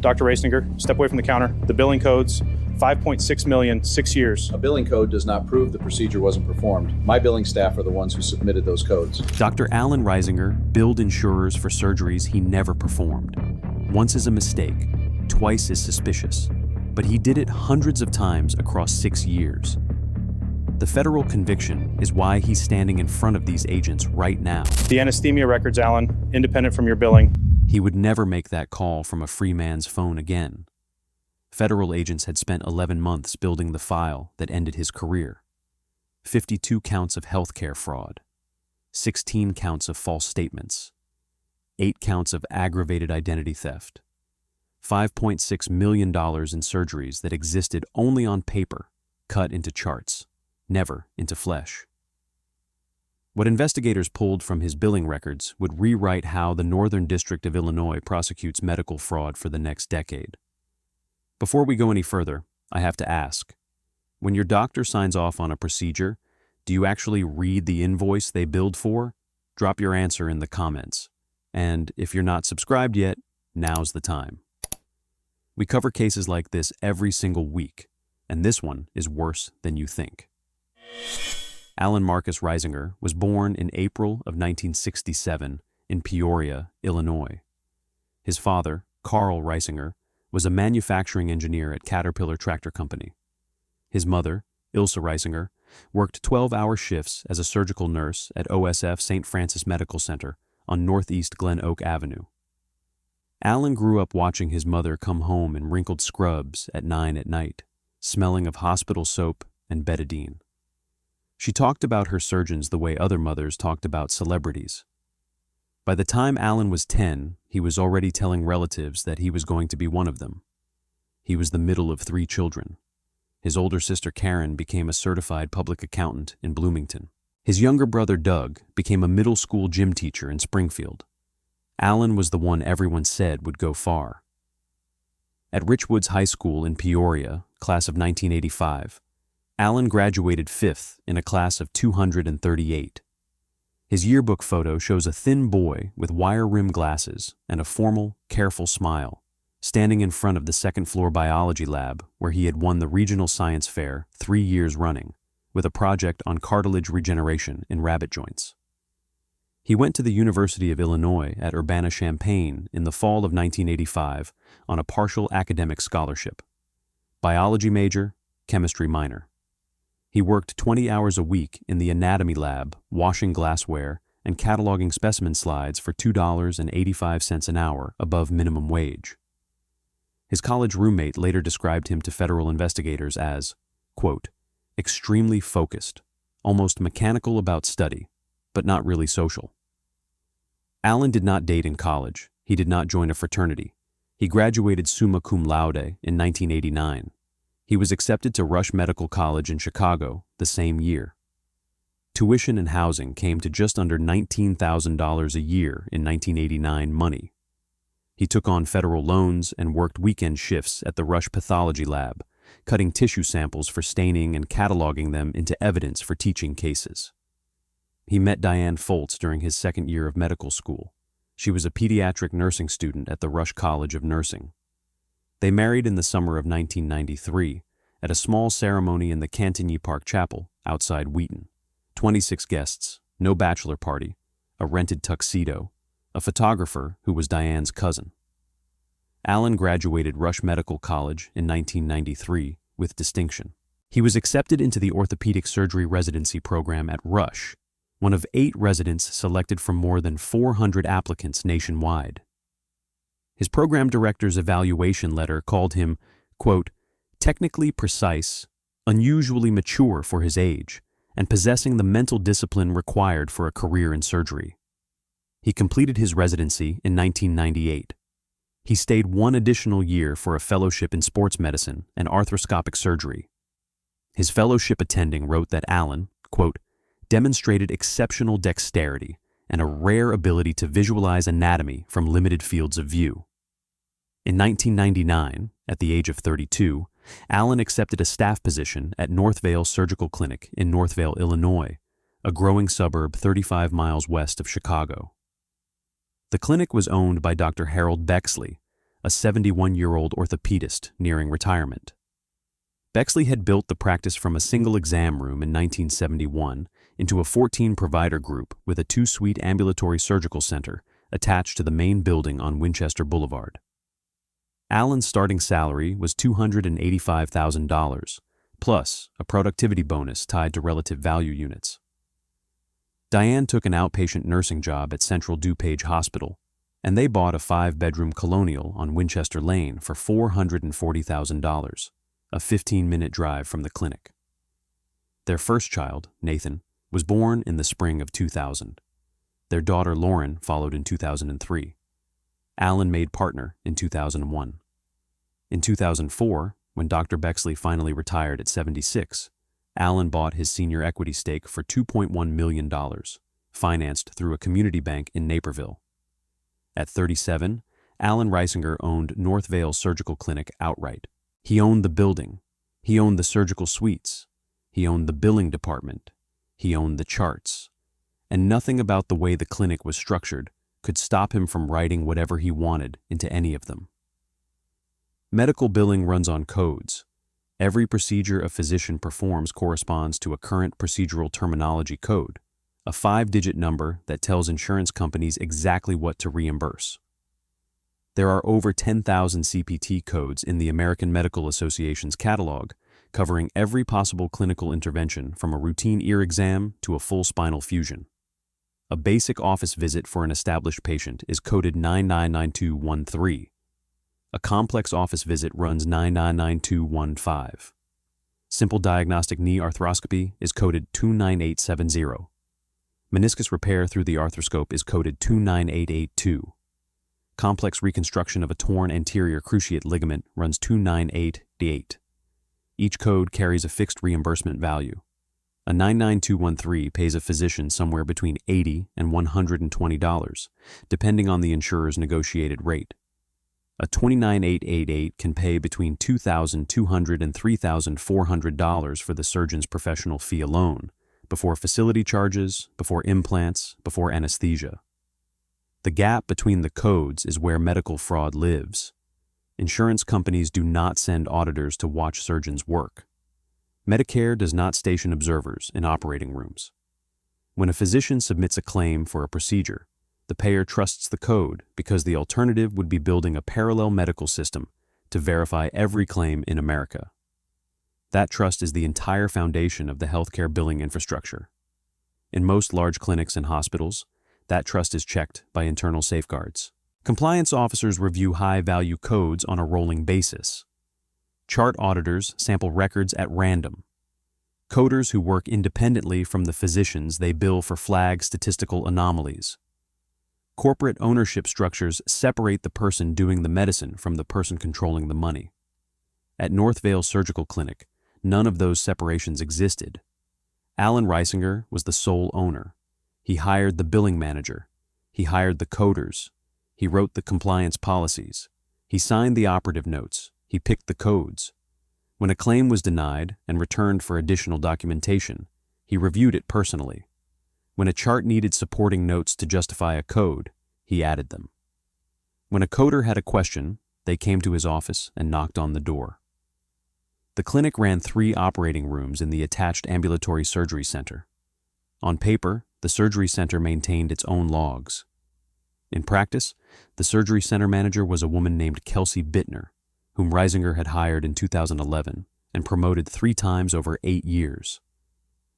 Dr. Rasinger, step away from the counter. The billing codes, 5.6 million, 6 years. A billing code does not prove the procedure wasn't performed. My billing staff are the ones who submitted those codes. Dr. Alan Risinger billed insurers for surgeries he never performed. Once is a mistake, twice is suspicious, but he did it hundreds of times across 6 years. The federal conviction is why he's standing in front of these agents right now. The anesthesia records, Alan, independent from your billing. He would never make that call from a free man's phone again. Federal agents had spent 11 months building the file that ended his career. 52 counts of healthcare fraud, 16 counts of false statements, 8 counts of aggravated identity theft, $5.6 million in surgeries that existed only on paper, cut into charts, never into flesh. What investigators pulled from his billing records would rewrite how the Northern District of Illinois prosecutes medical fraud for the next decade. Before we go any further, I have to ask, when your doctor signs off on a procedure, do you actually read the invoice they billed for? Drop your answer in the comments. And if you're not subscribed yet, now's the time. We cover cases like this every single week, and this one is worse than you think. Alan Marcus Risinger was born in April of 1967 in Peoria, Illinois. His father, Carl Risinger, was a manufacturing engineer at Caterpillar Tractor Company. His mother, Ilse Risinger, worked 12-hour shifts as a surgical nurse at OSF St. Francis Medical Center on Northeast Glen Oak Avenue. Alan grew up watching his mother come home in wrinkled scrubs at 9 at night, smelling of hospital soap and betadine. She talked about her surgeons the way other mothers talked about celebrities. By the time Alan was 10, he was already telling relatives that he was going to be one of them. He was the middle of 3 children. His older sister Karen became a certified public accountant in Bloomington. His younger brother Doug became a middle school gym teacher in Springfield. Alan was the one everyone said would go far. At Richwoods High School in Peoria, class of 1985, Alan graduated 5th in a class of 238. His yearbook photo shows a thin boy with wire-rimmed glasses and a formal, careful smile, standing in front of the second-floor biology lab where he had won the regional science fair 3 years running, with a project on cartilage regeneration in rabbit joints. He went to the University of Illinois at Urbana-Champaign in the fall of 1985 on a partial academic scholarship. Biology major, chemistry minor. He worked 20 hours a week in the anatomy lab, washing glassware and cataloging specimen slides for $2.85 an hour above minimum wage. His college roommate later described him to federal investigators as, quote, extremely focused, almost mechanical about study, but not really social. Alan did not date in college. He did not join a fraternity. He graduated summa cum laude in 1989. He was accepted to Rush Medical College in Chicago the same year. Tuition and housing came to just under $19,000 a year in 1989 money. He took on federal loans and worked weekend shifts at the Rush Pathology Lab, cutting tissue samples for staining and cataloging them into evidence for teaching cases. He met Diane Foltz during his second year of medical school. She was a pediatric nursing student at the Rush College of Nursing. They married in the summer of 1993 at a small ceremony in the Cantigny Park Chapel outside Wheaton. 26 guests, no bachelor party, a rented tuxedo, a photographer who was Diane's cousin. Alan graduated Rush Medical College in 1993 with distinction. He was accepted into the orthopedic surgery residency program at Rush, one of 8 residents selected from more than 400 applicants nationwide. His program director's evaluation letter called him, quote, technically precise, unusually mature for his age, and possessing the mental discipline required for a career in surgery. He completed his residency in 1998. He stayed 1 additional year for a fellowship in sports medicine and arthroscopic surgery. His fellowship attending wrote that Alan, quote, demonstrated exceptional dexterity and a rare ability to visualize anatomy from limited fields of view. In 1999, at the age of 32, Alan accepted a staff position at Northvale Surgical Clinic in Northvale, Illinois, a growing suburb 35 miles west of Chicago. The clinic was owned by Dr. Harold Bexley, a 71-year-old orthopedist nearing retirement. Bexley had built the practice from a single exam room in 1971 into a 14-provider group with a 2-suite ambulatory surgical center attached to the main building on Winchester Boulevard. Allen's starting salary was $285,000, plus a productivity bonus tied to relative value units. Diane took an outpatient nursing job at Central DuPage Hospital, and they bought a 5-bedroom colonial on Winchester Lane for $440,000, a 15-minute drive from the clinic. Their first child, Nathan, was born in the spring of 2000. Their daughter, Lauren, followed in 2003. Allen made partner in 2001. In 2004, when Dr. Bexley finally retired at 76, Allen bought his senior equity stake for $2.1 million, financed through a community bank in Naperville. At 37, Allen Reisinger owned Northvale Surgical Clinic outright. He owned the building. He owned the surgical suites. He owned the billing department. He owned the charts. And nothing about the way the clinic was structured could stop him from writing whatever he wanted into any of them. Medical billing runs on codes. Every procedure a physician performs corresponds to a current procedural terminology code, a 5-digit number that tells insurance companies exactly what to reimburse. There are over 10,000 CPT codes in the American Medical Association's catalog, covering every possible clinical intervention from a routine ear exam to a full spinal fusion. A basic office visit for an established patient is coded 999213. A complex office visit runs 999215. Simple diagnostic knee arthroscopy is coded 29870. Meniscus repair through the arthroscope is coded 29882. Complex reconstruction of a torn anterior cruciate ligament runs 29888. Each code carries a fixed reimbursement value. A 99213 pays a physician somewhere between $80 and $120, depending on the insurer's negotiated rate. A 29888 can pay between $2,200 and $3,400 for the surgeon's professional fee alone, before facility charges, before implants, before anesthesia. The gap between the codes is where medical fraud lives. Insurance companies do not send auditors to watch surgeons work. Medicare does not station observers in operating rooms. When a physician submits a claim for a procedure, the payer trusts the code because the alternative would be building a parallel medical system to verify every claim in America. That trust is the entire foundation of the healthcare billing infrastructure. In most large clinics and hospitals, that trust is checked by internal safeguards. Compliance officers review high-value codes on a rolling basis. Chart auditors sample records at random. Coders who work independently from the physicians they bill for flag statistical anomalies. Corporate ownership structures separate the person doing the medicine from the person controlling the money. At Northvale Surgical Clinic, none of those separations existed. Allen Reisinger was the sole owner. He hired the billing manager. He hired the coders. He wrote the compliance policies. He signed the operative notes. He picked the codes. When a claim was denied and returned for additional documentation, he reviewed it personally. When a chart needed supporting notes to justify a code, he added them. When a coder had a question, they came to his office and knocked on the door. The clinic ran 3 operating rooms in the attached ambulatory surgery center. On paper, the surgery center maintained its own logs. In practice, the surgery center manager was a woman named Kelsey Bittner, whom Reisinger had hired in 2011 and promoted 3 times over 8 years.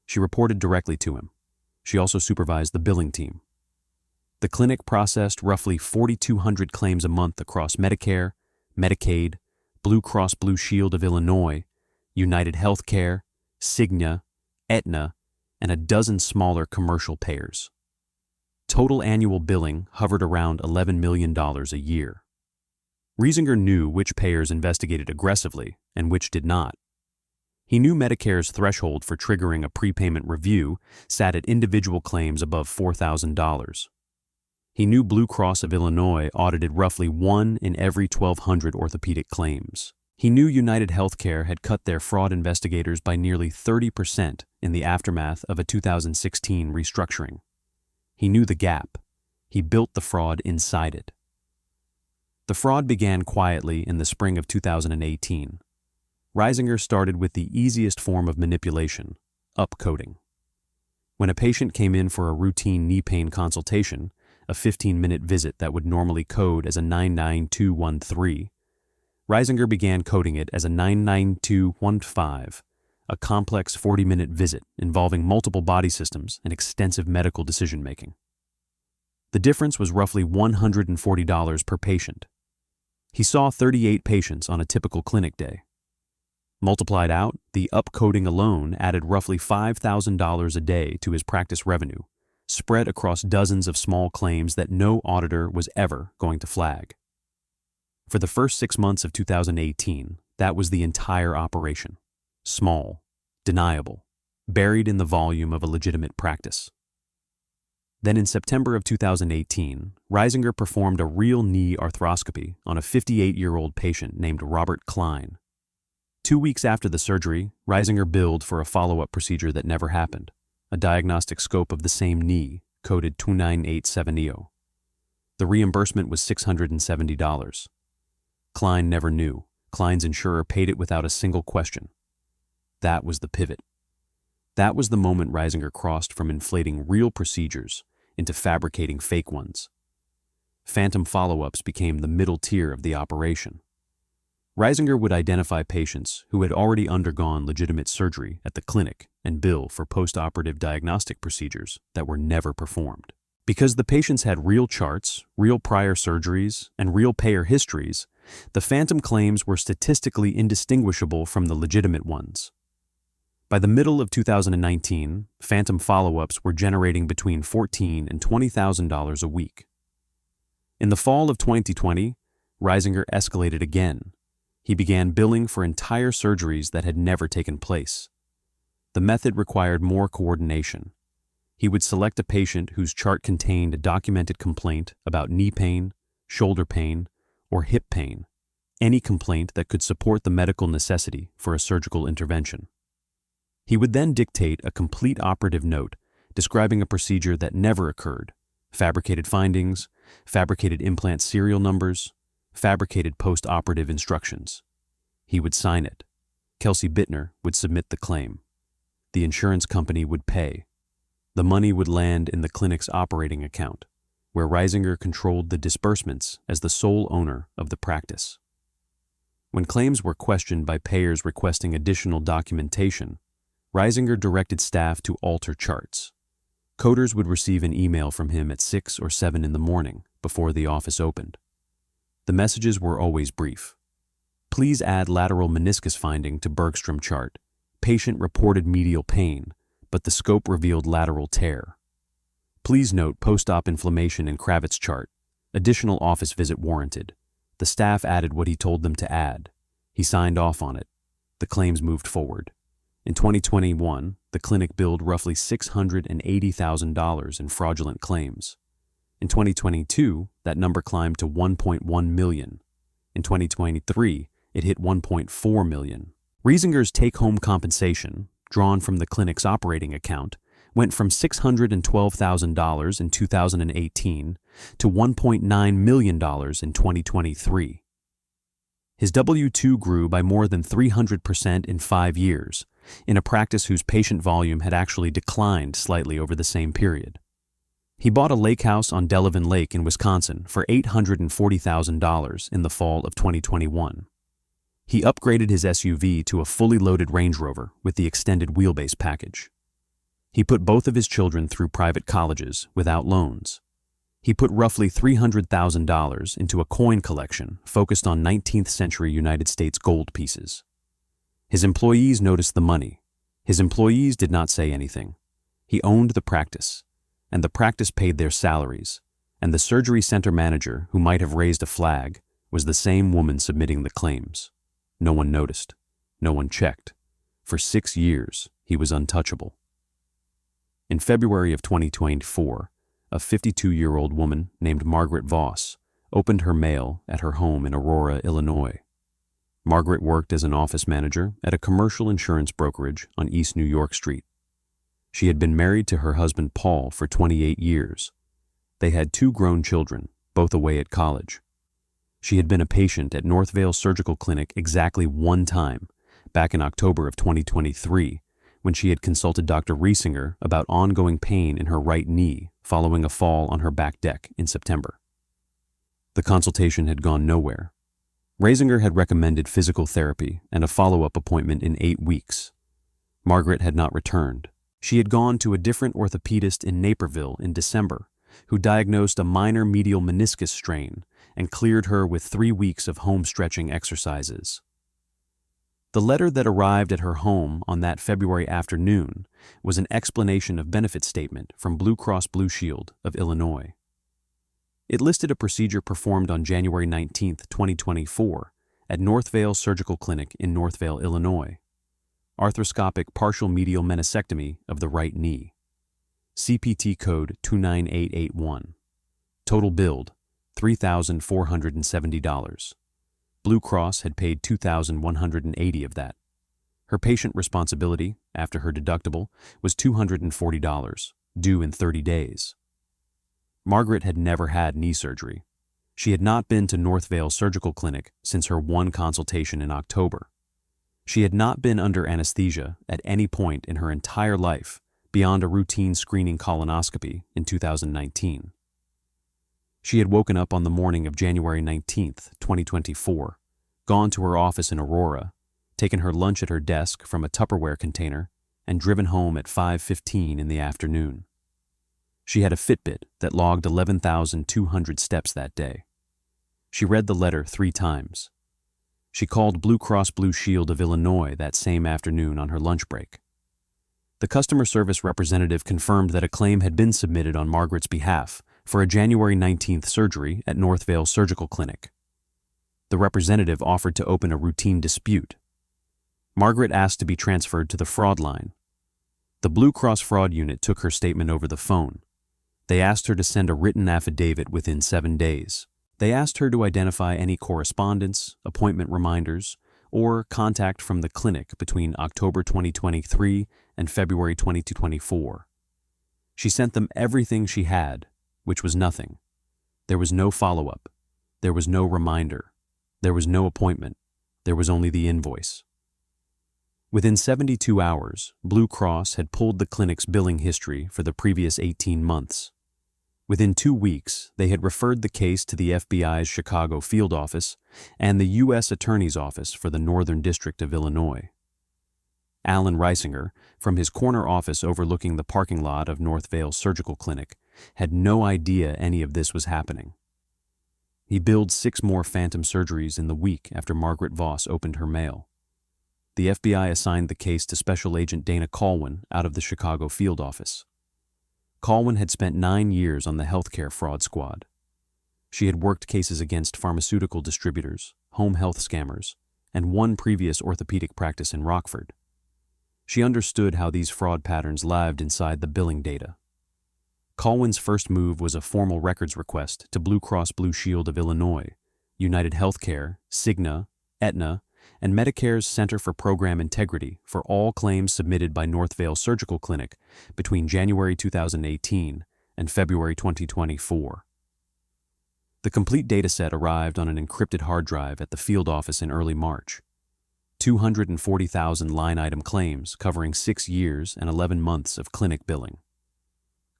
She reported directly to him. She also supervised the billing team. The clinic processed roughly 4,200 claims a month across Medicare, Medicaid, Blue Cross Blue Shield of Illinois, United Healthcare, Cigna, Aetna, and a dozen smaller commercial payers. Total annual billing hovered around $11 million a year. Reisinger knew which payers investigated aggressively and which did not. He knew Medicare's threshold for triggering a prepayment review sat at individual claims above $4,000. He knew Blue Cross of Illinois audited roughly 1 in every 1,200 orthopedic claims. He knew United Healthcare had cut their fraud investigators by nearly 30% in the aftermath of a 2016 restructuring. He knew the gap. He built the fraud inside it. The fraud began quietly in the spring of 2018. Reisinger started with the easiest form of manipulation, upcoding. When a patient came in for a routine knee pain consultation, a 15-minute visit that would normally code as a 99213, Reisinger began coding it as a 99215, a complex 40-minute visit involving multiple body systems and extensive medical decision-making. The difference was roughly $140 per patient. He saw 38 patients on a typical clinic day. Multiplied out, the upcoding alone added roughly $5,000 a day to his practice revenue, spread across dozens of small claims that no auditor was ever going to flag. For the first 6 months of 2018, that was the entire operation. Small, deniable, buried in the volume of a legitimate practice. Then in September of 2018, Reisinger performed a real knee arthroscopy on a 58-year-old patient named Robert Klein. 2 weeks after the surgery, Reisinger billed for a follow-up procedure that never happened, a diagnostic scope of the same knee, coded 29870. The reimbursement was $670. Klein never knew. Klein's insurer paid it without a single question. That was the pivot. That was the moment Reisinger crossed from inflating real procedures into fabricating fake ones. Phantom follow-ups became the middle tier of the operation. Reisinger would identify patients who had already undergone legitimate surgery at the clinic and bill for post-operative diagnostic procedures that were never performed. Because the patients had real charts, real prior surgeries, and real payer histories, the phantom claims were statistically indistinguishable from the legitimate ones. By the middle of 2019, phantom follow-ups were generating between $14,000 and $20,000 a week. In the fall of 2020, Reisinger escalated again. He began billing for entire surgeries that had never taken place. The method required more coordination. He would select a patient whose chart contained a documented complaint about knee pain, shoulder pain, or hip pain, any complaint that could support the medical necessity for a surgical intervention. He would then dictate a complete operative note describing a procedure that never occurred, fabricated findings, fabricated implant serial numbers, fabricated post-operative instructions. He would sign it. Kelsey Bittner would submit the claim. The insurance company would pay. The money would land in the clinic's operating account, where Reisinger controlled the disbursements as the sole owner of the practice. When claims were questioned by payers requesting additional documentation, Reisinger directed staff to alter charts. Coders would receive an email from him at 6 or 7 in the morning before the office opened. The messages were always brief. Please add lateral meniscus finding to Bergstrom chart. Patient reported medial pain, but the scope revealed lateral tear. Please note post-op inflammation in Kravitz chart. Additional office visit warranted. The staff added what he told them to add. He signed off on it. The claims moved forward. In 2021, the clinic billed roughly $680,000 in fraudulent claims. In 2022, that number climbed to $1.1 million. In 2023, it hit $1.4 million. Reisinger's take-home compensation, drawn from the clinic's operating account, went from $612,000 in 2018 to $1.9 million in 2023. His W-2 grew by more than 300% in 5 years, in a practice whose patient volume had actually declined slightly over the same period. He bought a lake house on Delavan Lake in Wisconsin for $840,000 in the fall of 2021. He upgraded his SUV to a fully loaded Range Rover with the extended wheelbase package. He put both of his children through private colleges without loans. He put roughly $300,000 into a coin collection focused on 19th century United States gold pieces. His employees noticed the money. His employees did not say anything. He owned the practice, and the practice paid their salaries, and the surgery center manager who might have raised a flag was the same woman submitting the claims. No one noticed. No one checked. For 6 years, he was untouchable. In February of 2024, a 52-year-old woman named Margaret Voss opened her mail at her home in Aurora, Illinois. Margaret worked as an office manager at a commercial insurance brokerage on East New York Street. She had been married to her husband Paul for 28 years. They had 2 grown children, both away at college. She had been a patient at Northvale Surgical Clinic exactly one time, back in October of 2023, when she had consulted Dr. Riesinger about ongoing pain in her right knee following a fall on her back deck in September. The consultation had gone nowhere. Riesinger had recommended physical therapy and a follow-up appointment in 8 weeks. Margaret had not returned. She had gone to a different orthopedist in Naperville in December, who diagnosed a minor medial meniscus strain and cleared her with 3 weeks of home stretching exercises. The letter that arrived at her home on that February afternoon was an explanation of benefit statement from Blue Cross Blue Shield of Illinois. It listed a procedure performed on January 19, 2024, at Northvale Surgical Clinic in Northvale, Illinois. Arthroscopic partial medial meniscectomy of the right knee. CPT code 29881. Total billed, $3,470. Blue Cross had paid $2,180 of that. Her patient responsibility, after her deductible, was $240, due in 30 days. Margaret had never had knee surgery. She had not been to Northvale Surgical Clinic since her one consultation in October. She had not been under anesthesia at any point in her entire life beyond a routine screening colonoscopy in 2019. She had woken up on the morning of January 19, 2024, gone to her office in Aurora, taken her lunch at her desk from a Tupperware container, and driven home at 5:15 in the afternoon. She had a Fitbit that logged 11,200 steps that day. She read the letter 3 times. She called Blue Cross Blue Shield of Illinois that same afternoon on her lunch break. The customer service representative confirmed that a claim had been submitted on Margaret's behalf for a January 19th surgery at Northvale Surgical Clinic. The representative offered to open a routine dispute. Margaret asked to be transferred to the fraud line. The Blue Cross fraud unit took her statement over the phone. They asked her to send a written affidavit within 7 days. They asked her to identify any correspondence, appointment reminders, or contact from the clinic between October 2023 and February 2024. She sent them everything she had, which was nothing. There was no follow-up. There was no reminder. There was no appointment. There was only the invoice. Within 72 hours, Blue Cross had pulled the clinic's billing history for the previous 18 months. Within 2 weeks, they had referred the case to the FBI's Chicago field office and the U.S. Attorney's Office for the Northern District of Illinois. Alan Riesinger, from his corner office overlooking the parking lot of Northvale Surgical Clinic, had no idea any of this was happening. He billed 6 more phantom surgeries in the week after Margaret Voss opened her mail. The FBI assigned the case to Special Agent Dana Colwin out of the Chicago field office. Colwin had spent 9 years on the healthcare fraud squad. She had worked cases against pharmaceutical distributors, home health scammers, and 1 previous orthopedic practice in Rockford. She understood how these fraud patterns lived inside the billing data. Colwin's first move was a formal records request to Blue Cross Blue Shield of Illinois, United Healthcare, Cigna, Aetna, and Medicare's Center for Program Integrity for all claims submitted by Northvale Surgical Clinic between January 2018 and February 2024. The complete dataset arrived on an encrypted hard drive at the field office in early March. 240,000 line-item claims covering 6 years and 11 months of clinic billing.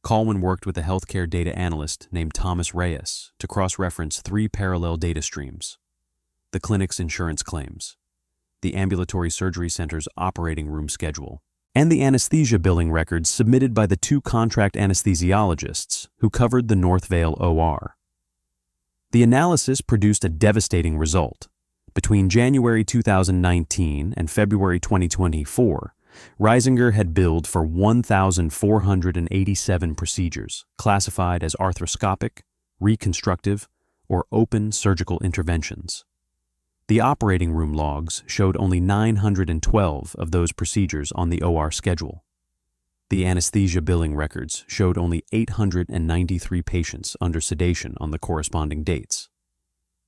Colwin worked with a healthcare data analyst named Thomas Reyes to cross-reference 3 parallel data streams: the clinic's insurance claims, the ambulatory surgery center's operating room schedule, and the anesthesia billing records submitted by the 2 contract anesthesiologists who covered the Northvale OR. The analysis produced a devastating result. Between January 2019 and February 2024, Riesinger had billed for 1,487 procedures classified as arthroscopic, reconstructive, or open surgical interventions. The operating room logs showed only 912 of those procedures on the OR schedule. The anesthesia billing records showed only 893 patients under sedation on the corresponding dates.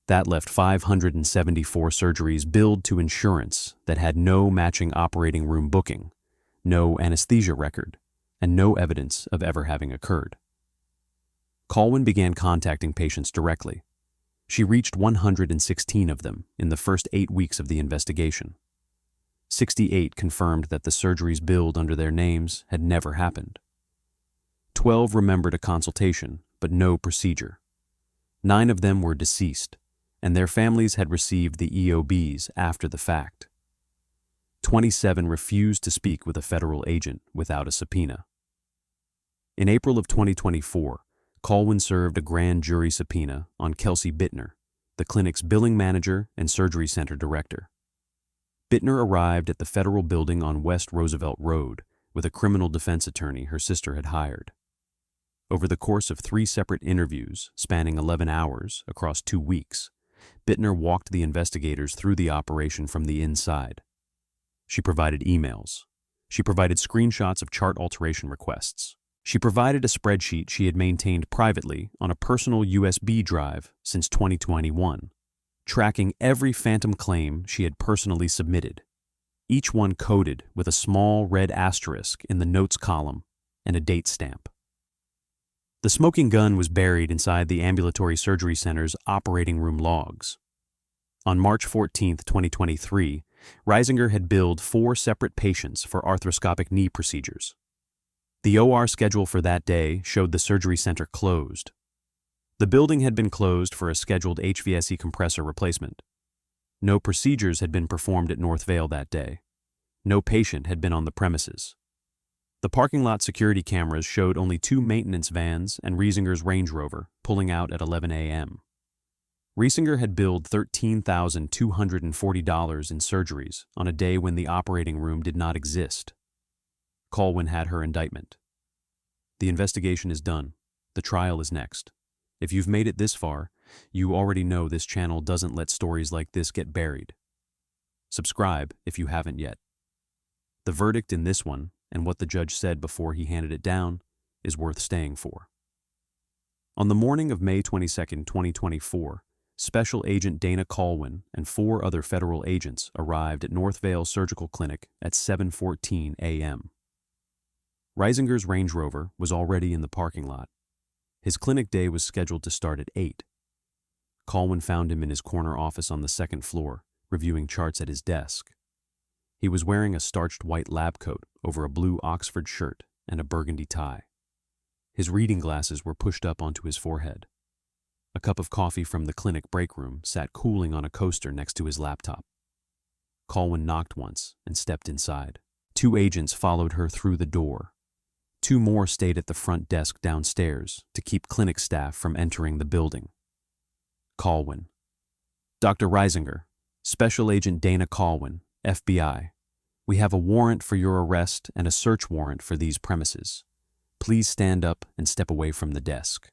That left 574 surgeries billed to insurance that had no matching operating room booking, no anesthesia record, and no evidence of ever having occurred. Colwin began contacting patients directly. She reached 116 of them in the first 8 weeks of the investigation. 68 confirmed that the surgeries billed under their names had never happened. 12 remembered a consultation, but no procedure. 9 of them were deceased, and their families had received the EOBs after the fact. 27 refused to speak with a federal agent without a subpoena. In April of 2024, Colwyn served a grand jury subpoena on Kelsey Bittner, the clinic's billing manager and surgery center director. Bittner arrived at the federal building on West Roosevelt Road with a criminal defense attorney her sister had hired. Over the course of 3 separate interviews spanning 11 hours across 2 weeks, Bittner walked the investigators through the operation from the inside. She provided emails. She provided screenshots of chart alteration requests. She provided a spreadsheet she had maintained privately on a personal USB drive since 2021, tracking every phantom claim she had personally submitted, each one coded with a small red asterisk in the notes column and a date stamp. The smoking gun was buried inside the ambulatory surgery center's operating room logs. On March 14, 2023, Reisinger had billed 4 separate patients for arthroscopic knee procedures. The OR schedule for that day showed the surgery center closed. The building had been closed for a scheduled HVAC compressor replacement. No procedures had been performed at North Vale that day. No patient had been on the premises. The parking lot security cameras showed only 2 maintenance vans and Reisinger's Range Rover pulling out at 11 a.m. Reisinger had billed $13,240 in surgeries on a day when the operating room did not exist. Colwyn had her indictment. The investigation is done. The trial is next. If you've made it this far, you already know this channel doesn't let stories like this get buried. Subscribe if you haven't yet. The verdict in this one, and what the judge said before he handed it down, is worth staying for. On the morning of May 22, 2024, Special Agent Dana Colwyn and 4 other federal agents arrived at North Vale Surgical Clinic at 7:14 a.m. Reisinger's Range Rover was already in the parking lot. His clinic day was scheduled to start at 8. Colwyn found him in his corner office on the 2nd floor, reviewing charts at his desk. He was wearing a starched white lab coat over a blue Oxford shirt and a burgundy tie. His reading glasses were pushed up onto his forehead. A cup of coffee from the clinic break room sat cooling on a coaster next to his laptop. Colwyn knocked once and stepped inside. 2 agents followed her through the door. 2 more stayed at the front desk downstairs to keep clinic staff from entering the building. Colwyn. Dr. Reisinger, Special Agent Dana Colwyn, FBI. We have a warrant for your arrest and a search warrant for these premises. Please stand up and step away from the desk.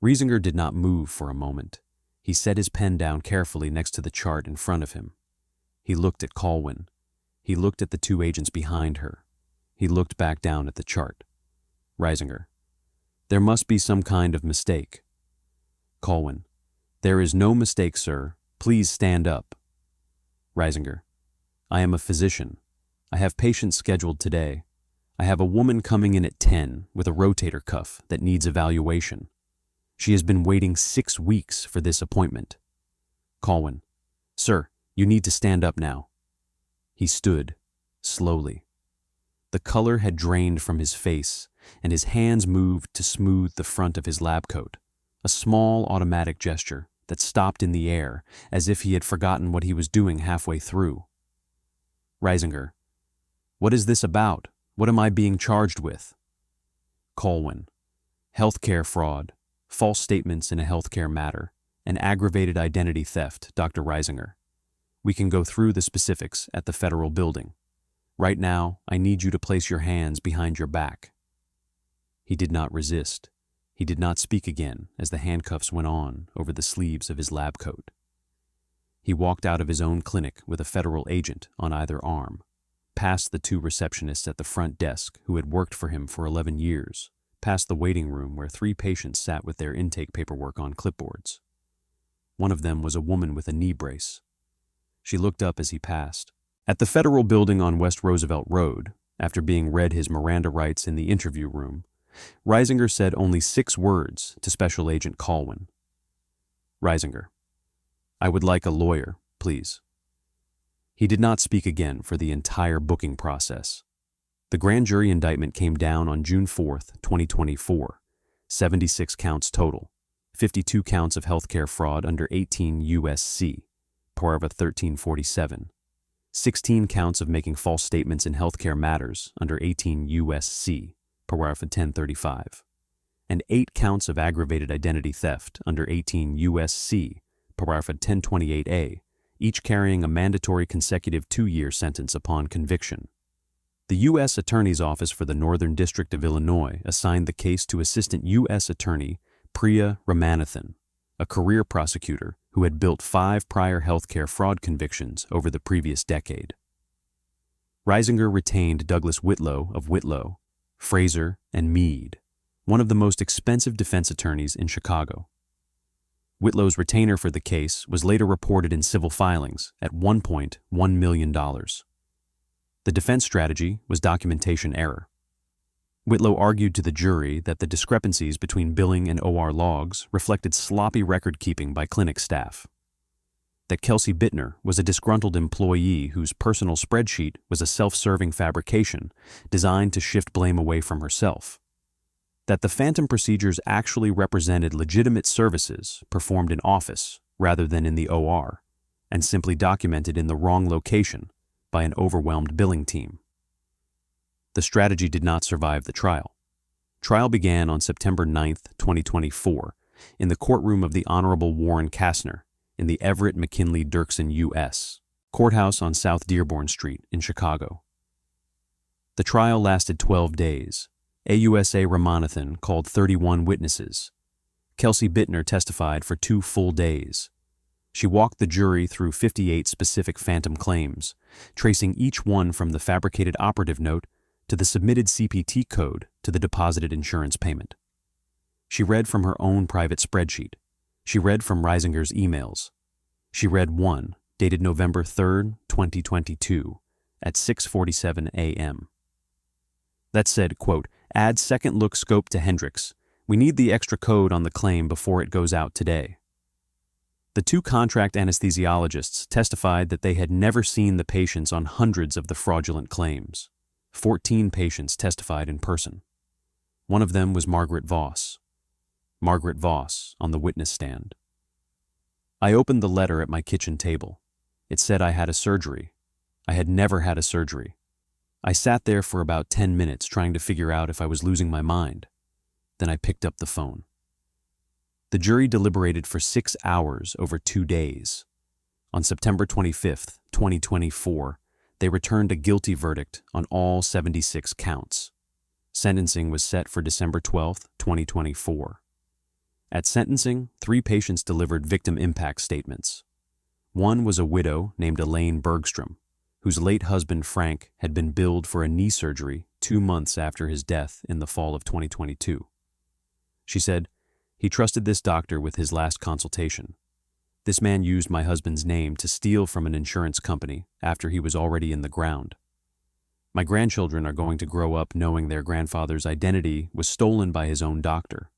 Reisinger did not move for a moment. He set his pen down carefully next to the chart in front of him. He looked at Colwyn. He looked at the 2 agents behind her. He looked back down at the chart. Reisinger. There must be some kind of mistake. Colwyn. There is no mistake, sir. Please stand up. Reisinger. I am a physician. I have patients scheduled today. I have a woman coming in at 10 with a rotator cuff that needs evaluation. She has been waiting 6 weeks for this appointment. Colwyn. Sir, you need to stand up now. He stood, slowly. The color had drained from his face, and his hands moved to smooth the front of his lab coat, a small automatic gesture that stopped in the air as if he had forgotten what he was doing halfway through. Reisinger. What is this about? What am I being charged with? Colwyn. Healthcare fraud, false statements in a healthcare matter, and aggravated identity theft, Dr. Reisinger. We can go through the specifics at the federal building. Right now, I need you to place your hands behind your back. He did not resist. He did not speak again as the handcuffs went on over the sleeves of his lab coat. He walked out of his own clinic with a federal agent on either arm, past the 2 receptionists at the front desk who had worked for him for 11 years, past the waiting room where 3 patients sat with their intake paperwork on clipboards. One of them was a woman with a knee brace. She looked up as he passed. At the federal building on West Roosevelt Road, after being read his Miranda rights in the interview room, Reisinger said only 6 words to Special Agent Colwyn. Reisinger. I would like a lawyer, please. He did not speak again for the entire booking process. The grand jury indictment came down on June 4, 2024, 76 counts total, 52 counts of healthcare fraud under 18 U.S.C., paragraph 1347, 16 counts of making false statements in healthcare matters under 18 U.S.C., paragraph 1035, and 8 counts of aggravated identity theft under 18 U.S.C., paragraph 1028A, each carrying a mandatory consecutive 2-year sentence upon conviction. The U.S. Attorney's Office for the Northern District of Illinois assigned the case to Assistant U.S. Attorney Priya Ramanathan, a career prosecutor who had built 5 prior healthcare fraud convictions over the previous decade. Reisinger retained Douglas Whitlow of Whitlow, Fraser, and Mead, one of the most expensive defense attorneys in Chicago. Whitlow's retainer for the case was later reported in civil filings at $1.1 million. The defense strategy was documentation error. Whitlow argued to the jury that the discrepancies between billing and OR logs reflected sloppy record-keeping by clinic staff, that Kelsey Bittner was a disgruntled employee whose personal spreadsheet was a self-serving fabrication designed to shift blame away from herself, that the phantom procedures actually represented legitimate services performed in office rather than in the OR, and simply documented in the wrong location by an overwhelmed billing team. The strategy did not survive the trial. Trial began on September 9, 2024, in the courtroom of the Honorable Warren Kastner in the Everett McKinley Dirksen U.S. Courthouse on South Dearborn Street in Chicago. The trial lasted 12 days. AUSA Ramanathan called 31 witnesses. Kelsey Bittner testified for 2 full days. She walked the jury through 58 specific phantom claims, tracing each one from the fabricated operative note to the submitted CPT code to the deposited insurance payment. She read from her own private spreadsheet. She read from Reisinger's emails. She read one, dated November 3, 2022, at 6:47 a.m. That said, quote, "Add second look scope to Hendricks. We need the extra code on the claim before it goes out today." The 2 contract anesthesiologists testified that they had never seen the patients on hundreds of the fraudulent claims. 14 patients testified in person. One of them was Margaret Voss. Margaret Voss on the witness stand. I opened the letter at my kitchen table. It said I had a surgery. I had never had a surgery. I sat there for about 10 minutes trying to figure out if I was losing my mind. Then I picked up the phone. The jury deliberated for 6 hours over 2 days. On September 25, 2024, they returned a guilty verdict on all 76 counts. Sentencing was set for December 12, 2024. At sentencing, 3 patients delivered victim impact statements. One was a widow named Elaine Bergstrom, whose late husband Frank had been billed for a knee surgery 2 months after his death in the fall of 2022. She said, "He trusted this doctor with his last consultation. This man used my husband's name to steal from an insurance company after he was already in the ground. My grandchildren are going to grow up knowing their grandfather's identity was stolen by his own doctor.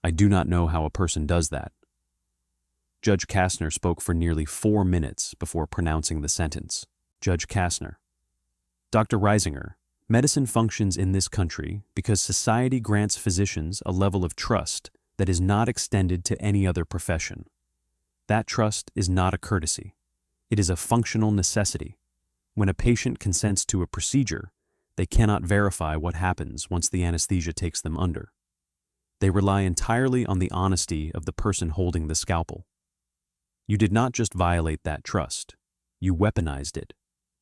I do not know how a person does that." Judge Kastner spoke for nearly 4 minutes before pronouncing the sentence. Judge Kastner: "Dr. Reisinger, medicine functions in this country because society grants physicians a level of trust that is not extended to any other profession. That trust is not a courtesy. It is a functional necessity. When a patient consents to a procedure, they cannot verify what happens once the anesthesia takes them under. They rely entirely on the honesty of the person holding the scalpel. You did not just violate that trust. You weaponized it.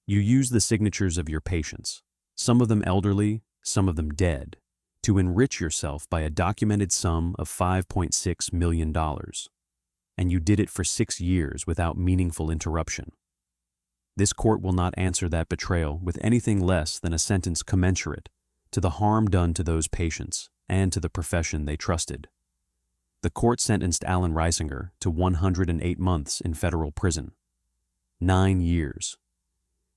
You used the signatures of your patients, some of them elderly, some of them dead, to enrich yourself by a documented sum of $5.6 million. And you did it for 6 years without meaningful interruption. This court will not answer that betrayal with anything less than a sentence commensurate to the harm done to those patients and to the profession they trusted. The court sentenced Alan Reisinger to 108 months in federal prison. 9 years.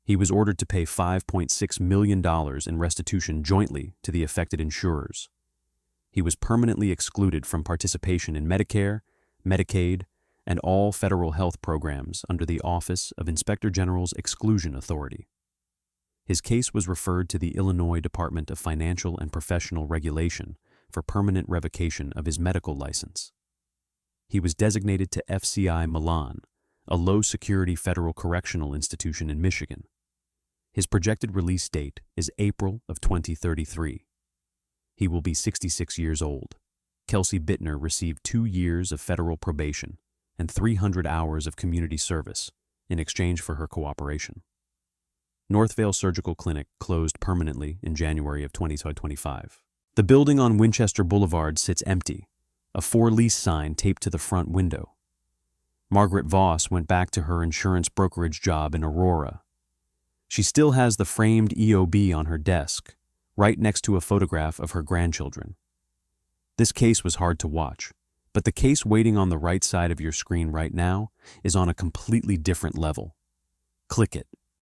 He was ordered to pay $5.6 million in restitution jointly to the affected insurers. He was permanently excluded from participation in Medicare, Medicaid, and all federal health programs under the Office of Inspector General's Exclusion Authority. His case was referred to the Illinois Department of Financial and Professional Regulation for permanent revocation of his medical license. He was designated to FCI Milan, a low-security federal correctional institution in Michigan. His projected release date is April of 2033. He will be 66 years old. Kelsey Bittner received 2 years of federal probation and 300 hours of community service in exchange for her cooperation. Northvale Surgical Clinic closed permanently in January of 2025. The building on Winchester Boulevard sits empty, a for-lease sign taped to the front window. Margaret Voss went back to her insurance brokerage job in Aurora. She still has the framed EOB on her desk, right next to a photograph of her grandchildren. This case was hard to watch, but the case waiting on the right side of your screen right now is on a completely different level. Click it.